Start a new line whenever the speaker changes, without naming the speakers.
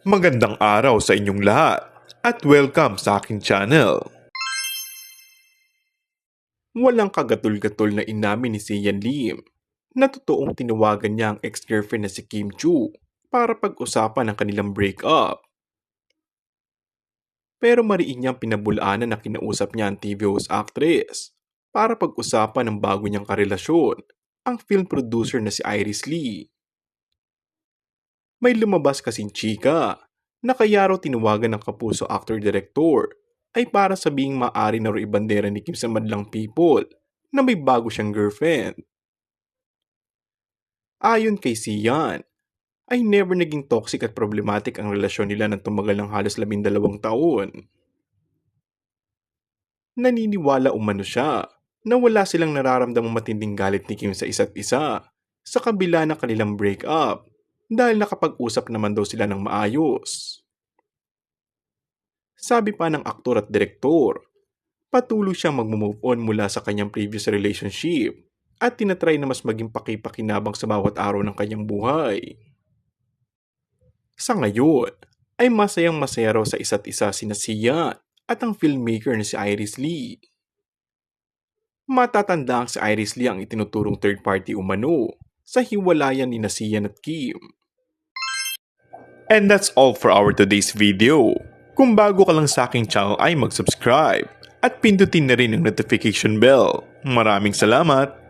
Magandang araw sa inyong lahat at welcome sa aking channel. Walang kagatul-gatul na inamin ni Sian Lim na totoong tinawagan niya ang ex-girlfriend na si Kim Chu para pag-usapan ang kanilang breakup. Pero mariin niyang pinabulaanan na kinausap niya ang TV host actress para pag-usapan ang bago niyang karelasyon, ang film producer na si Iris Lee. May lumabas kasing chika na kaya raw tinawagan ng kapuso actor-director ay para sabihing maaari na raw ibandera ni Kim sa madlang people na may bago siyang girlfriend. Ayon kay Sian, ay never naging toxic at problematic ang relasyon nila nang tumagal ng halos 12 taon. Naniniwala umano siya na wala silang nararamdamang matinding galit ni Kim sa isa't isa sa kabila ng kanilang breakup dahil nakapag-usap naman daw sila ng maayos. Sabi pa ng aktor at direktor, patuloy siyang mag-move on mula sa kanyang previous relationship at tinatry na mas maging pakipakinabang sa bawat araw ng kanyang buhay. Sa ngayon, ay masayang-masaya raw sa isa't isa sina Sian at ang filmmaker na si Iris Lee. Matatanda ang si Iris Lee ang itinuturong third party umano sa hiwalayan ni Sian at Kim. And that's all for our today's video. Kung bago ka lang sa aking channel ay mag-subscribe at pindutin na rin ang notification bell. Maraming salamat!